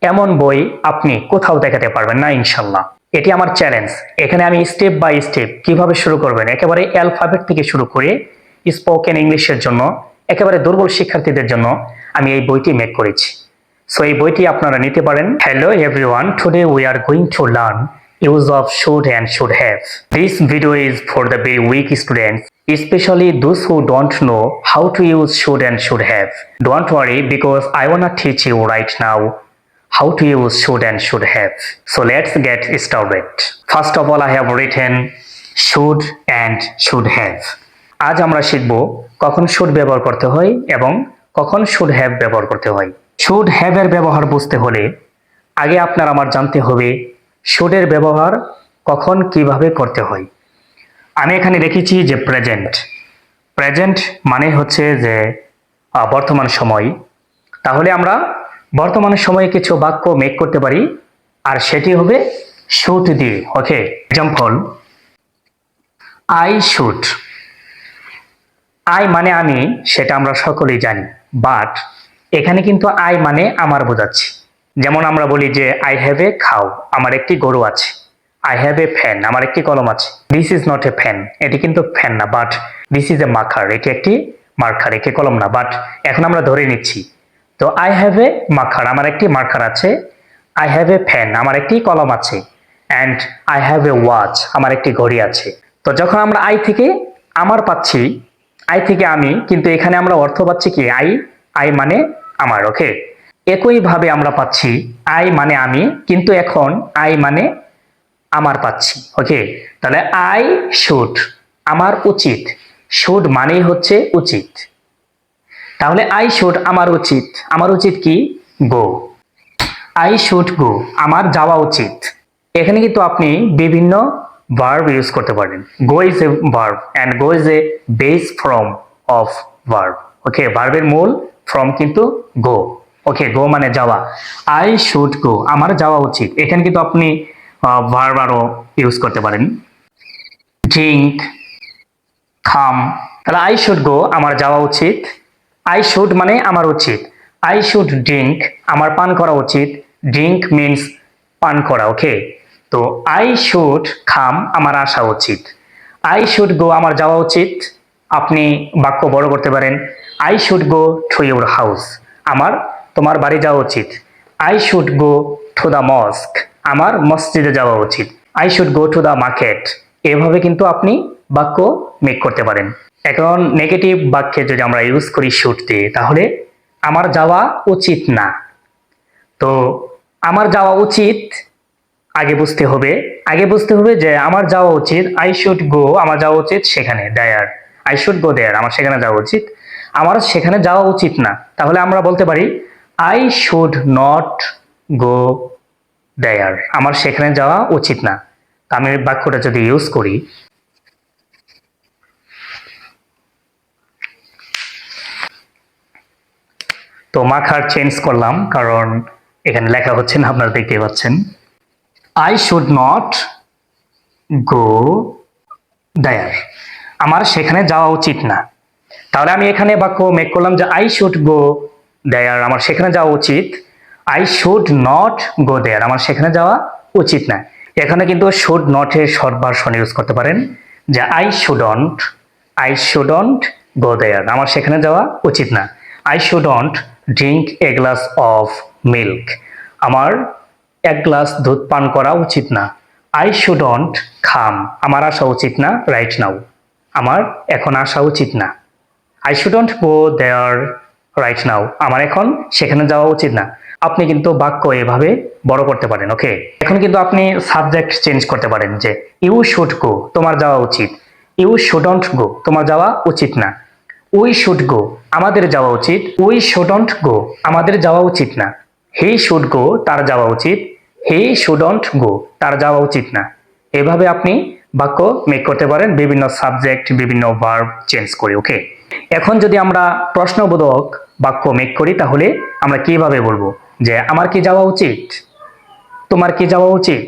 এমন বই আপনি কোথাও দেখাতে পারবেন না ইনশাল্লাহ। এটি আমার চ্যালেঞ্জ। এখানে আমি স্টেপ বাই স্টেপ কিভাবে শুরু করবেন একেবারে অ্যালফাবেট থেকে শুরু করে স্পোকেন ইংলিশের জন্য একেবারে দুর্বল শিক্ষার্থীদের জন্য আমি এই বইটি মেক করেছি। সো এই বইটি আপনারা নিতে পারেন। Hello everyone, today we are going to learn use of should and should have. This video is for the very weak students, especially those who don't know how to use should and should have. Don't worry, because I wanna teach you right now how to use should and should have. So let's get started. First of all, I have written should and should have. আজ আমরা শিখব কখন should ব্যবহার করতে হয় এবং কখন should have ব্যবহার করতে হয়। should have এর ব্যবহার বুঝতে হলে আগে আপনার আমার জানতে হবে should এর ব্যবহার কখন কিভাবে করতে হয়। আমি এখানে লিখেছি যে প্রেজেন্ট মানে হচ্ছে যে বর্তমান সময়। তাহলে আমরা বর্তমান সময়ে কিছু বাক্য মেক করতে পারি আর সেটি হবে should দিয়ে। ওকে, এক্সাম্পল, আই শুড। আই মানে আমি, সেটা আমরা সকলেই জানি, বাট এখানে কিন্তু আই মানে আমার বোঝাচ্ছি। যেমন আমরা বলি যে আই হ্যাভ এ খাও, আমার একটি গরু আছে। আই হ্যাভ এ ফ্যান, আমার একটি কলম আছে। This is not a fan, এটি কিন্তু ফ্যান না, but this is a marker, এটি একটি মার্কার, এটি কলম না, বাট এখন আমরা ধরে নিচ্ছি। তো আই হ্যাভ এ মার্কার, আমার একটি মার্কার আছে। আই হ্যাভ এ ফ্যান, আমার একটি কলম আছে। And I have a watch, আমার একটি ঘড়ি আছে। তো যখন আমরা আই থেকে আমার পাচ্ছি, আই থেকে আমি, কিন্তু এখানে আমরা অর্থ পাচ্ছি কি আই মানে আমার। ওকে, একইভাবে আমরা পাচ্ছি আই মানে আমি, কিন্তু এখন আই মানে আমার পাচ্ছি। ওকে, তাহলে আই শুড, আমার উচিত। শুড মানেই হচ্ছে উচিত। তাহলে আই শুড, আমার উচিত। আমার উচিত কি? গো। আই শুড গো, আমার যাওয়া উচিত। এখানে কিন্তু আপনি বিভিন্ন ভার্ব ইউজ করতে পারেন। Go is a verb and go is a base form of verb. Okay, ভার্বের মূল ফর্ম কিন্তু গো। ওকে, গো মানে যাওয়া। আই শুড গো, আমার যাওয়া উচিত। এখানে কিন্তু আপনি ভার্ব আরো ইউজ করতে পারেন, ড্রিঙ্ক, খাম। তাহলে আই শুড গো, আমার যাওয়া উচিত। আই শুড মানে আমার উচিত। আই শুড ড্রিঙ্ক, আমার পান করা উচিত। ড্রিঙ্ক মিন্স পান করা। ওকে, তো আই শুড খাম, আমার আসা উচিত। আই শুড গো, আমার যাওয়া উচিত। আপনি বাক্য বড় করতে পারেন, I should go to your house, আমার তোমার বাড়ি যাওয়া উচিত। I should go to the mosque, আমার মসজিদে যাওয়া উচিত। I should go to the market. এভাবে কিন্তু আপনি বাক্য মেক করতে পারেন। এখন নেগেটিভ বাক্যে যদি আমরা ইউজ করি শুড দিয়ে, তাহলে আমার যাওয়া উচিত না। তো আমার যাওয়া উচিত আগে বুঝতে হবে। যে আমার যাওয়া উচিত, আই শুড গো, আমার যাওয়া উচিত সেখানে, দেয়ার। আই শুড গো দেয়ার, আমার সেখানে যাওয়া উচিত। আমার সেখানে যাওয়া উচিত না, তাহলে আমরা বলতে পারি আই শুড নট গো দেয়ার, আমার সেখানে যাওয়া উচিত না। আমি বাক্যটা যদি ইউজ করি, তো মার্কার চেঞ্জ করলাম কারণ এখানে লেখা হচ্ছে না, আপনারা দেখতে পাচ্ছেন। আই শুড নট গো দেয়ার, আমার সেখানে যাওয়া উচিত না। তাহলে আমি এখানে বাক্য মেক করলাম যে আই শুড গো দেয়ার, আমার সেখানে যাওয়া উচিত। আই শুড নট গো দেয়ার, আমার সেখানে যাওয়া উচিত না। এখানে কিন্তু শুড নট এর শর্ট ভার্সন ইউজ করতে পারেন, যে আই শুডন্ট গো দেয়ার, আমার সেখানে যাওয়া উচিত না। I shouldn't drink a glass of milk, আমার এক গ্লাস দুধ পান করা উচিত না। আই শুডন্ট খাম, আমার আসা উচিত না রাইট নাও, আমার এখন আসা উচিত না। I shouldn't go there right now, আমার এখন সেখানে যাওয়া উচিত না। আপনি কিন্তু বাক্য এভাবে বড় করতে পারেন। ওকে, এখন কিন্তু আপনি সাবজেক্ট চেঞ্জ করতে পারেন, যে ইউ শুড গো, তোমার যাওয়া উচিত। ইউ শুডন্ট গো, তোমার যাওয়া উচিত না। উই শুড গো, আমাদের যাওয়া উচিত। উই শুডন্ট গো, আমাদের যাওয়া উচিত না। হি শুড গো, তার যাওয়া উচিত। হি শুডন্ট গো, তার যাওয়া উচিত না। এভাবে আপনি বাক্য মেক করতে পারেন বিভিন্ন সাবজেক্ট, বিভিন্ন ভার্ব চেঞ্জ করে। ওকে, এখন যদি আমরা প্রশ্নবোধক বাক্য মেক করি, তাহলে আমরা কিভাবে বলবো যে আমার কি যাওয়া উচিত, তোমার কি যাওয়া উচিত,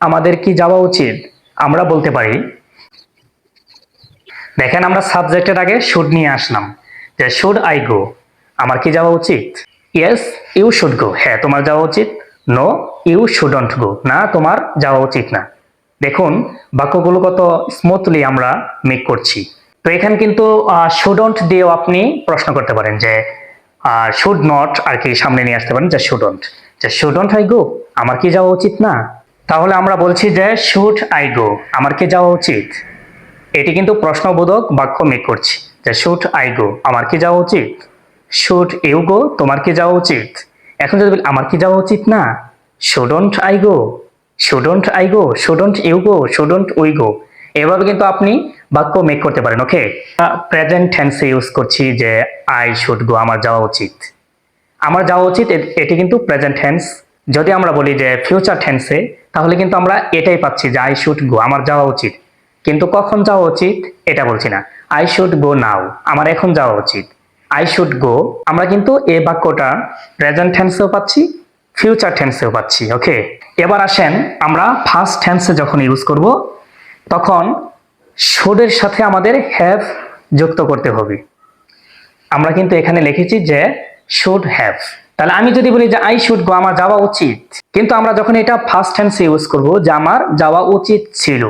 আমাদের কি যাওয়া উচিত। আমরা বলতে পারি, দেখেন আমরা সাবজেক্টের আগে শুড নিয়ে আসলাম, যে শুড আই গো, আমার কি যাওয়া উচিত। ইয়েস ইউ শুড গো, হ্যাঁ তোমার যাওয়া উচিত। নো ইউ শুডন্ট গো, না তোমার যাওয়া উচিত না। দেখুন বাক্যগুলো কত স্মুথলি আমরা মেক করছি। তো এখানে কিন্তু শুডন্ট দিয়েও আপনি প্রশ্ন করতে পারেন যে শুড নট আর কি সামনে নিয়ে আসতে পারেন, যে শুডন্ট আই গো, আমার কি যাওয়া উচিত না। তাহলে আমরা বলছি যে শুড আই গো, আমার কি যাওয়া উচিত। এটি কিন্তু প্রশ্নবোধক বাক্য মেক করছি, যে শুড আই গো, আমার কি যাওয়া উচিত। শুড ইউ গো, তোমার কি যাওয়া উচিত। এখন যদি বলি আমার কি যাওয়া উচিত না, shouldn't I go, shouldn't I go, shouldn't you go, shouldn't we go. এভাবে কিন্তু আপনি বাক্য মেক করতে পারেন। ওকে, প্রেজেন্ট টেন্সে ইউজ করছি যে আই শুড গো, আমার যাওয়া উচিত। আমার যাওয়া উচিত এটি কিন্তু প্রেজেন্ট টেন্স। যদি আমরা বলি যে ফিউচার টেন্সে, তাহলে কিন্তু আমরা এটাই পাচ্ছি যে আই শুড গো, আমার যাওয়া উচিত। কিন্তু কখন যাওয়া উচিত এটা বলছি না। আই শুড গো নাও, আমার এখন যাওয়া উচিত। আই শুড গো, আমরা কিন্তু এই বাক্যটা প্রেজেন্ট টেন্সেও পাচ্ছি, ফিউচার টেন্সেও পাচ্ছি। ওকে, এবার আসেন আমরা ফার্স্ট টেন্সে যখন ইউজ করব তখন শুডের সাথে আমাদের হ্যাভ যুক্ত করতে হবে। আমরা কিন্তু এখানে লিখেছি যে শুড হ্যাভ। তাহলে আমি যদি বলি যে আই শুড গো, আমার যাওয়া উচিত, কিন্তু আমরা যখন এটা ফার্স্ট টেন্সে ইউজ করব যে আমার যাওয়া উচিত ছিল,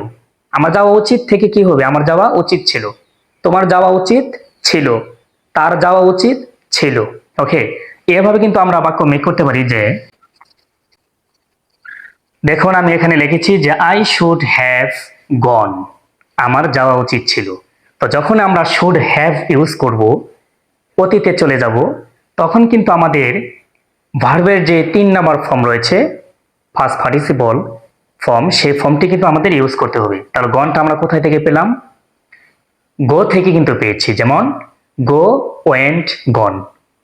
আমার যাওয়া উচিত থেকে কি হবে, আমার যাওয়া উচিত ছিল, তোমার যাওয়া উচিত ছিল, তার যাওয়া উচিত ছিল। ওকে, এভাবে কিন্তু আমরা বাক্য মেক করতে পারি যে দেখুন আমি এখানে লিখেছি যে আই শুড হ্যাভ গন, আমার যাওয়া উচিত ছিল। তো যখন আমরা শুড হ্যাভ ইউজ করব, অতীতে চলে যাব, তখন কিন্তু আমাদের ভার্বের যে 3 নাম্বার ফর্ম রয়েছে, ফার্স্ট পার্টিসিপল ফর্ম, সেই ফর্মটি কিন্তু আমাদের ইউজ করতে হবে। তাহলে গনটা আমরা কোথায় থেকে পেলাম, গো থেকে কিন্তু পেয়েছি। যেমন গো, ওয়েন্ট, গন,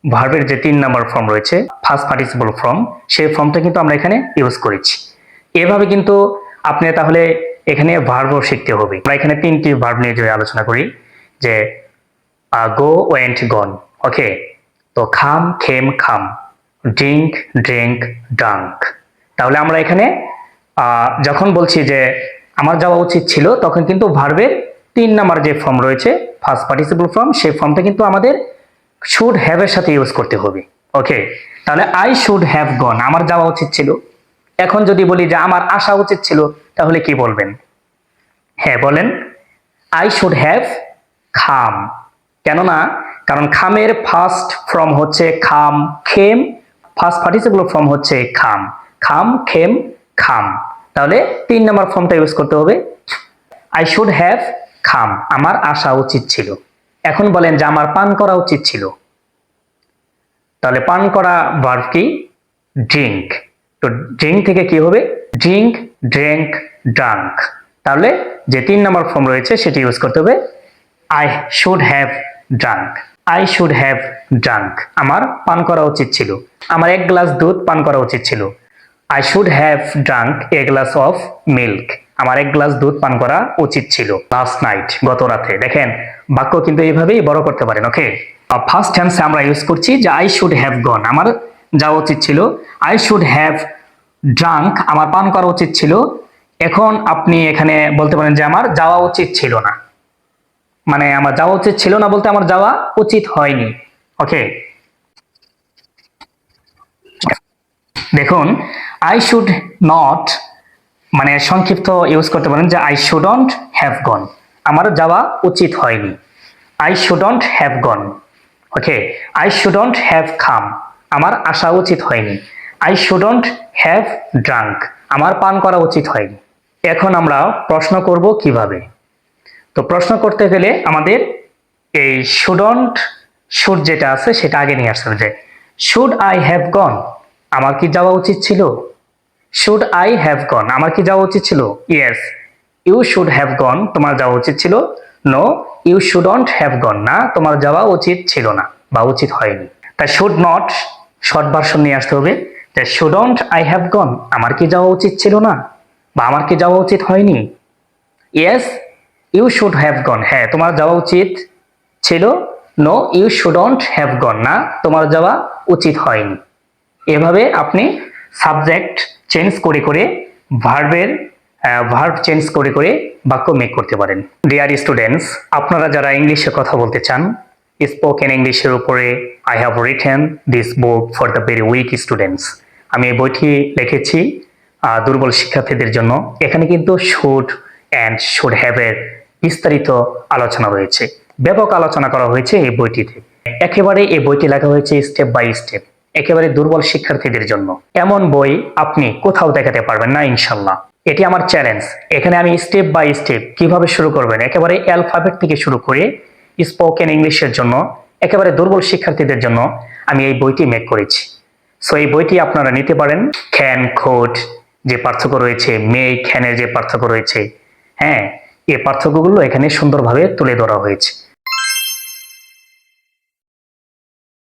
ভার্বের যে 3 নাম্বার ফর্ম রয়েছে ফার্স্ট পার্টিসিপল ফর্ম, সেই ফর্মটা কিন্তু আমরা এখানে ইউজ করেছি। এভাবে কিন্তু আপনি তাহলে এখানে ভার্বও শিখতে হবে। আমরা এখানে 3টি ভার্ব নিয়ে যদি আলোচনা করি, যে গো, ওয়েন্ট, গন। ওকে, তো খাম, খেম, খাম, ড্রিঙ্ক, ড্রিঙ্ক, ড্রাঙ্ক। তাহলে আমরা এখানে যখন বলছি যে আমার যাওয়া উচিত ছিল, তখন কিন্তু ভার্বের 3 নাম্বার যে ফর্ম রয়েছে ফার্স্ট পার্টিসিপল ফর্ম, সেই ফর্মটা কিন্তু আমাদের শুড হ্যাভ এর সাথে ইউজ করতে হবে। ওকে, তাহলে আই শুড হ্যাভ গন, আমার যাওয়া উচিত ছিল। এখন যদি বলি যে আমার আসা উচিত ছিল, তাহলে কি বলবেন। হ্যাঁ বলেন, আই শুড হ্যাভ খাম। কেননা কারণ খামের ফার্স্ট ফর্ম হচ্ছে খাম, খেম, ফার্স্ট পার্টিসিপল ফর্ম হচ্ছে খাম, খাম, খেম, খাম। তাহলে 3 নাম্বার ফর্মটা ইউজ করতে হবে, আই শুড হ্যাভ খাম, আমার আসা উচিত ছিল। এখন বলেন যে আমার পান করা উচিত ছিল, তাহলে পান করা ভার্ব কি, ড্রিঙ্ক। তো ড্রিঙ্ক থেকে কি হবে, ড্রিঙ্ক, ড্রিঙ্ক, ড্রাঙ্ক। তাহলে যে 3 নাম্বার ফর্ম রয়েছে সেটি ইউজ করতে হবে, I should have drunk, I should have drunk, আমার পান করা উচিত ছিল, আমার 1 গ্লাস দুধ পান করা উচিত ছিল। I should have drunk a glass of milk, আমার 1 গ্লাস দুধ পান করা উচিত ছিল লাস্ট নাইট, গত রাতে। দেখেন বাক্য কিন্তু এইভাবেই বড় করতে পারেন। ওকে, ফার্স্ট টেন্সে আমরা ইউজ করছি যে আই শুড হ্যাভ গন, আমার যাওয়া উচিত ছিল। আই শুড হ্যাভ ড্রাঙ্ক, আমার পান করা উচিত ছিল। এখন আপনি এখানে বলতে পারেন যে আমার যাওয়া উচিত ছিল না, মানে আমার যাওয়া উচিত ছিল না বলতে আমার যাওয়া উচিত হয়নি। ওকে, দেখুন আই শুড নট, মানে সংক্ষিপ্ত ইউজ করতে পারেন যে আই শুডন্ট হ্যাভ গন, আমার যাওয়া উচিত হয়নি। I shouldn't have gone. Okay, I shouldn't have খাম, আমার আসা উচিত হয়নি। আই শুডন্ট হ্যাভ ড্রাঙ্ক, আমার পান করা উচিত হয়নি। এখন আমরা প্রশ্ন করব কিভাবে। তো প্রশ্ন করতে গেলে আমাদের এই শুডন্ট, শুড যেটা আছে সেটা আগে নিয়ে আসতে হবে, যে শুড আই হ্যাভ গন, আমার কি যাওয়া উচিত ছিল। শুড আই হ্যাভ গন, আমার কি যাওয়া উচিত ছিল। Yes, you should have gone, তোমার যাওয়া উচিত ছিল। No, you shouldn't have gone, না তোমার যাওয়া উচিত ছিল না বা উচিত হয়নি। তাই শুড নট শর্ট ভার্সন নিয়ে আসতে হবে, যে শুডন্ট আই হ্যাভ গন, আমার কি যাওয়া উচিত ছিল না বা আমার কি যাওয়া উচিত হয়নি। Yes, you should have gone, হ্যাঁ তোমার যাওয়া উচিত ছিল। No, you shouldn't have gone, না তোমার যাওয়া উচিত হয়নি। এভাবে আপনি সাবজেক্ট চেঞ্জ করে করে ভার্বের ভার্ব চেঞ্জ করে করে বাক্য মেক করতে পারেন। ডিয়ার স্টুডেন্টস, আপনারা যারা ইংলিশে কথা বলতে চান, স্পোকেন ইংলিশের উপরে I have written this book for the very weak students. আমি এই বইটি লিখেছি দুর্বল শিক্ষার্থীদের জন্য। এখানে কিন্তু শুড অ্যান্ড শুড হ্যাভ এর বিস্তারিত আলোচনা রয়েছে, ব্যাপক আলোচনা করা হয়েছে এই বইটিতে। একেবারে এই বইটি লেখা হয়েছে স্টেপ বাই স্টেপ, একেবারে দুর্বল শিক্ষার্থীদের জন্য। এমন বই আপনি কোথাও দেখাতে পারবেন না ইনশাল্লাহ। এটি আমার চ্যালেঞ্জ। এখানে আমি স্টেপ বাই স্টেপ কিভাবে শুরু করবেন, একেবারে অ্যালফাবেট থেকে শুরু করে স্পোকেন ইংলিশের জন্য, একেবারে দুর্বল শিক্ষার্থীদের জন্য আমি এই বইটি মেক করেছি। সো এই বইটি আপনারা নিতে পারেন। খ্যান খোট যে পার্থক্য রয়েছে, মেয়ে খ্যানের যে পার্থক্য রয়েছে, হ্যাঁ, এই পার্থক্যগুলো এখানে সুন্দরভাবে তুলে ধরা হয়েছে।